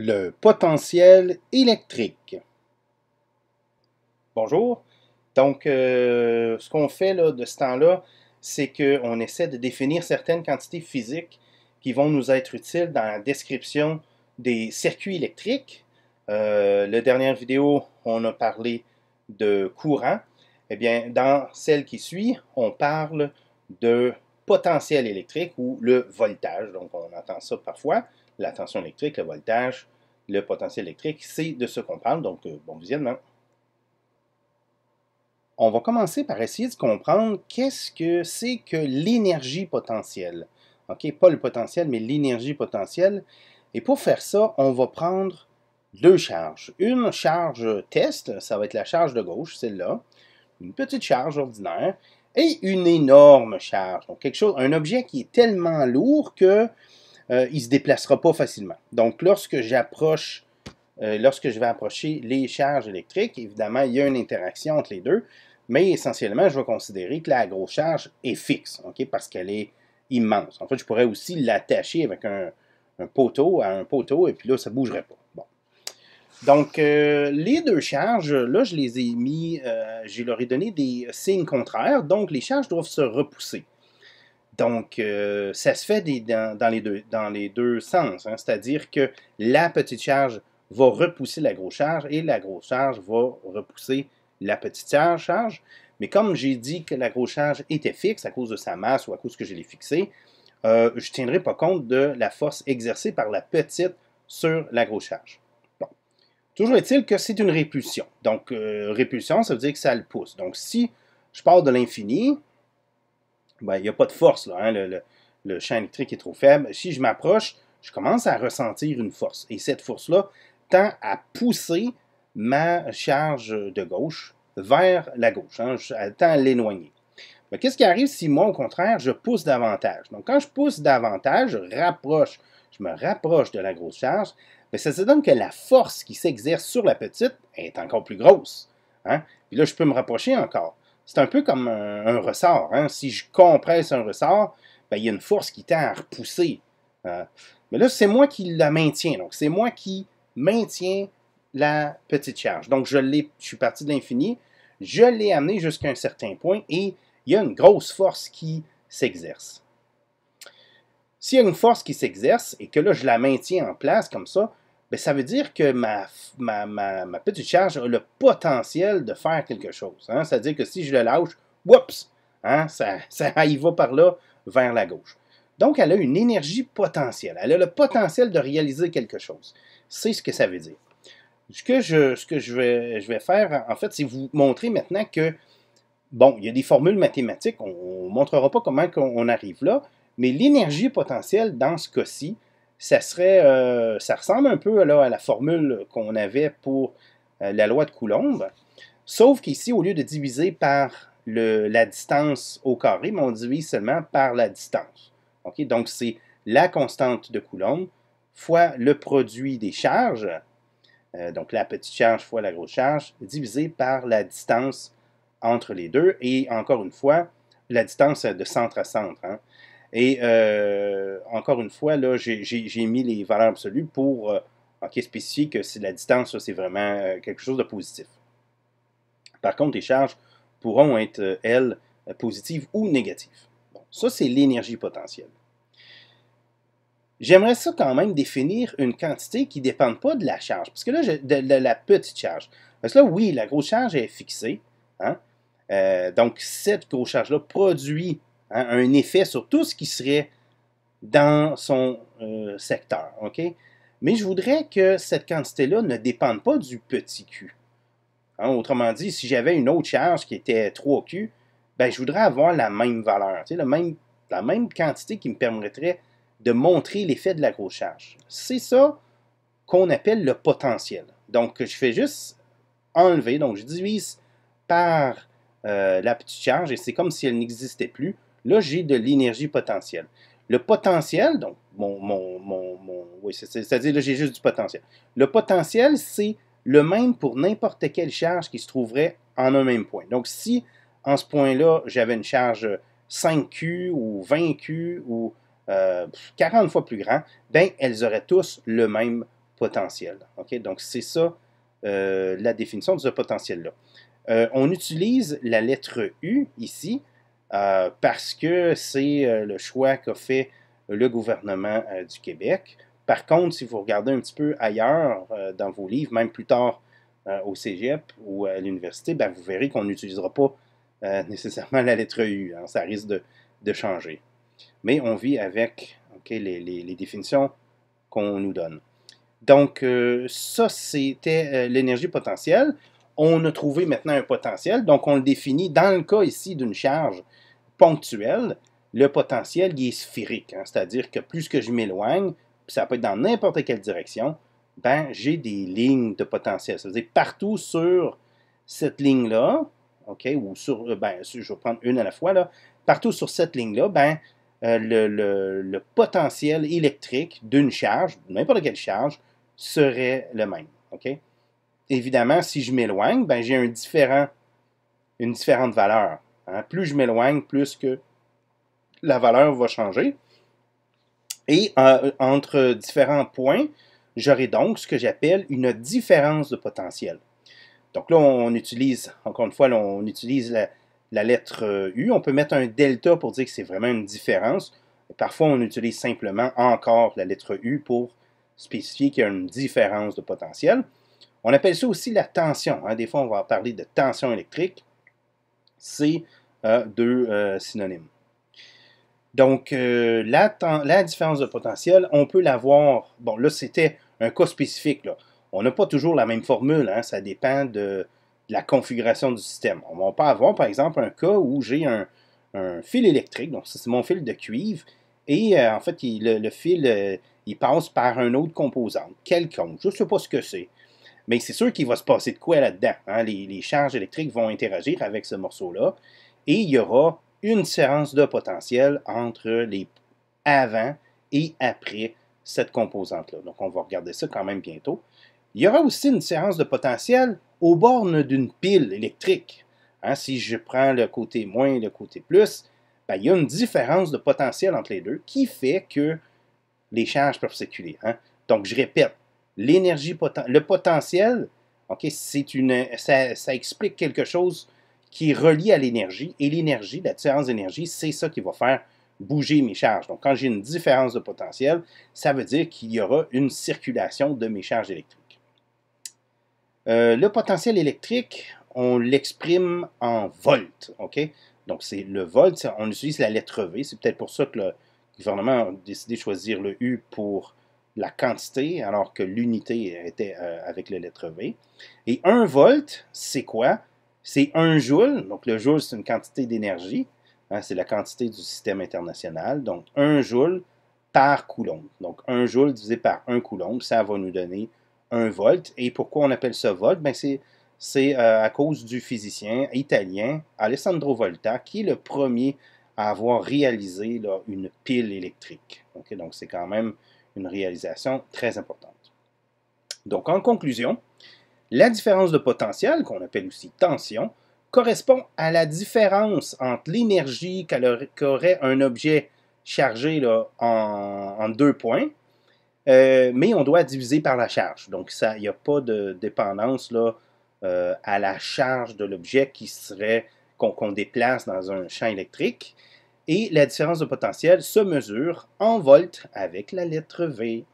Le potentiel électrique. Bonjour. Donc, ce qu'on fait là, de ce temps-là, c'est qu'on essaie de définir certaines quantités physiques qui vont nous être utiles dans la description des circuits électriques. La dernière vidéo, on a parlé de courant. Eh bien, dans celle qui suit, on parle de potentiel électrique ou le voltage. Donc, on entend ça parfois, la tension électrique, le voltage, le potentiel électrique, c'est de ce qu'on parle. Donc, bon visionnement. On va commencer par essayer de comprendre qu'est-ce que c'est que l'énergie potentielle. OK, pas le potentiel, mais l'énergie potentielle. Et pour faire ça, on va prendre deux charges. Une charge test, ça va être la charge de gauche, celle-là. Une petite charge ordinaire. Et une énorme charge. Donc, quelque chose, un objet qui est tellement lourd que il ne se déplacera pas facilement. Donc, lorsque je vais approcher les charges électriques, évidemment, il y a une interaction entre les deux, mais essentiellement, je vais considérer que la grosse charge est fixe, okay, parce qu'elle est immense. En fait, je pourrais aussi l'attacher avec un poteau à un poteau, et puis là, ça ne bougerait pas. Bon. Donc, les deux charges, là, je les ai mis, je leur ai donné des signes contraires, donc les charges doivent se repousser. Donc, ça se fait dans les deux sens, hein, c'est-à-dire que la petite charge va repousser la grosse charge et la grosse charge va repousser la petite charge. Mais comme j'ai dit que la grosse charge était fixe à cause de sa masse ou à cause que je l'ai fixée, je ne tiendrai pas compte de la force exercée par la petite sur la grosse charge. Bon. Toujours est-il que c'est une répulsion. Donc, répulsion, ça veut dire que ça le pousse. Donc, si je pars de l'infini, ben, il n'y a pas de force, là, hein? Le champ électrique est trop faible. Si je m'approche, je commence à ressentir une force. Et cette force-là tend à pousser ma charge de gauche vers la gauche. Hein? Elle tend à l'éloigner. Mais qu'est-ce qui arrive si moi, au contraire, je pousse davantage? Donc, quand je pousse davantage, je me rapproche de la grosse charge, bien, ça se donne que la force qui s'exerce sur la petite est encore plus grosse. Hein? Puis là, je peux me rapprocher encore. C'est un peu comme un ressort. Hein? Si je compresse un ressort, bien, il y a une force qui tend à repousser. Mais là, c'est moi qui la maintiens. Donc, c'est moi qui maintiens la petite charge. Donc, je suis parti de l'infini, je l'ai amené jusqu'à un certain point et il y a une grosse force qui s'exerce. S'il y a une force qui s'exerce et que là, je la maintiens en place comme ça, bien, ça veut dire que ma petite charge a le potentiel de faire quelque chose. Hein? C'est-à-dire que si je le lâche, oups, hein, ça y va par là vers la gauche. Donc, elle a une énergie potentielle. Elle a le potentiel de réaliser quelque chose. C'est ce que ça veut dire. Ce que je vais faire, en fait, c'est vous montrer maintenant que, bon, il y a des formules mathématiques, on ne montrera pas comment on arrive là, mais l'énergie potentielle, dans ce cas-ci, ça ressemble un peu là, à la formule qu'on avait pour la loi de Coulomb, sauf qu'ici, au lieu de diviser par la distance au carré, mais on divise seulement par la distance. Okay? Donc, c'est la constante de Coulomb fois le produit des charges, donc la petite charge fois la grosse charge, divisé par la distance entre les deux, et encore une fois, la distance de centre à centre. Hein. Et encore une fois, là, j'ai mis les valeurs absolues pour spécifier que la distance, c'est vraiment quelque chose de positif. Par contre, les charges pourront être, elles, positives ou négatives. Bon, ça, c'est l'énergie potentielle. J'aimerais ça quand même définir une quantité qui ne dépende pas de la charge. Parce que là, de la petite charge. Parce que là, oui, la grosse charge est fixée. Hein? Donc, cette grosse charge-là produit un effet sur tout ce qui serait dans son secteur. Okay? Mais je voudrais que cette quantité-là ne dépende pas du petit q. Hein? Autrement dit, si j'avais une autre charge qui était 3q, ben, je voudrais avoir la même valeur, la même quantité qui me permettrait de montrer l'effet de la grosse charge. C'est ça qu'on appelle le potentiel. Donc, je fais juste enlever, donc je divise par la petite charge et c'est comme si elle n'existait plus. Là, j'ai de l'énergie potentielle. Le potentiel, donc, oui, c'est-à-dire là, j'ai juste du potentiel. Le potentiel, c'est le même pour n'importe quelle charge qui se trouverait en un même point. Donc, si en ce point-là, j'avais une charge 5Q ou 20Q ou 40 fois plus grand, ben, elles auraient tous le même potentiel. Okay? Donc, c'est ça la définition de ce potentiel-là. On utilise la lettre U ici parce que c'est le choix qu'a fait le gouvernement du Québec. Par contre, si vous regardez un petit peu ailleurs dans vos livres, même plus tard au cégep ou à l'université, ben, vous verrez qu'on n'utilisera pas nécessairement la lettre U. Hein, ça risque de changer. Mais on vit avec les définitions qu'on nous donne. Donc, ça, c'était l'énergie potentielle. On a trouvé maintenant un potentiel, donc on le définit dans le cas ici d'une charge ponctuelle. Le potentiel, il est sphérique, hein, c'est-à-dire que plus que je m'éloigne, ça peut être dans n'importe quelle direction, ben, j'ai des lignes de potentiel. Ça veut dire partout sur cette ligne-là, OK, ou sur, ben, je vais prendre une à la fois, là, partout sur cette ligne-là, ben, le potentiel électrique d'une charge, n'importe quelle charge, serait le même. OK? Évidemment, si je m'éloigne, ben, j'ai une différente valeur. Hein? Plus je m'éloigne, plus que la valeur va changer. Et entre différents points, j'aurai donc ce que j'appelle une différence de potentiel. Donc là, on utilise, encore une fois, là, on utilise la lettre U. On peut mettre un delta pour dire que c'est vraiment une différence. Parfois, on utilise simplement encore la lettre U pour spécifier qu'il y a une différence de potentiel. On appelle ça aussi la tension. Hein. Des fois, on va parler de tension électrique. C'est deux synonymes. Donc, la différence de potentiel, on peut l'avoir. Bon, là, c'était un cas spécifique. Là. On n'a pas toujours la même formule. Hein, ça dépend de la configuration du système. On peut avoir, par exemple, un cas où j'ai un fil électrique. Donc, ça, c'est mon fil de cuivre. Et en fait, le fil, il passe par un autre composante, quelconque. Je ne sais pas ce que c'est. Mais c'est sûr qu'il va se passer de quoi là-dedans. Hein? Les charges électriques vont interagir avec ce morceau-là. Et il y aura une différence de potentiel entre les avant et après cette composante-là. Donc, on va regarder ça quand même bientôt. Il y aura aussi une différence de potentiel aux bornes d'une pile électrique. Hein, si je prends le côté moins et le côté plus, ben, il y a une différence de potentiel entre les deux qui fait que les charges peuvent circuler. Hein. Donc, je répète, le potentiel, okay, ça explique quelque chose qui est relié à l'énergie, et l'énergie, la différence d'énergie, c'est ça qui va faire bouger mes charges. Donc, quand j'ai une différence de potentiel, ça veut dire qu'il y aura une circulation de mes charges électriques. Le potentiel électrique, on l'exprime en volts. Okay? Donc, c'est le volt, on utilise la lettre V. C'est peut-être pour ça que le gouvernement a décidé de choisir le U pour la quantité, alors que l'unité était avec la lettre V. Et 1 volt, c'est quoi? C'est 1 joule. Donc, le joule, c'est une quantité d'énergie. Hein, c'est la quantité du système international. Donc, 1 joule par coulombe. Donc, 1 joule divisé par 1 coulombe, ça va nous donner 1 volt. Et pourquoi on appelle ça volt? Ben, c'est à cause du physicien italien Alessandro Volta, qui est le premier à avoir réalisé là, une pile électrique. Okay? Donc, c'est quand même une réalisation très importante. Donc, en conclusion, la différence de potentiel, qu'on appelle aussi tension, correspond à la différence entre l'énergie qu'aurait un objet chargé là, en 2 points, mais on doit diviser par la charge. Donc, il n'y a pas de dépendance là, à la charge de l'objet qu'on déplace dans un champ électrique. Et la différence de potentiel se mesure en volts avec la lettre V.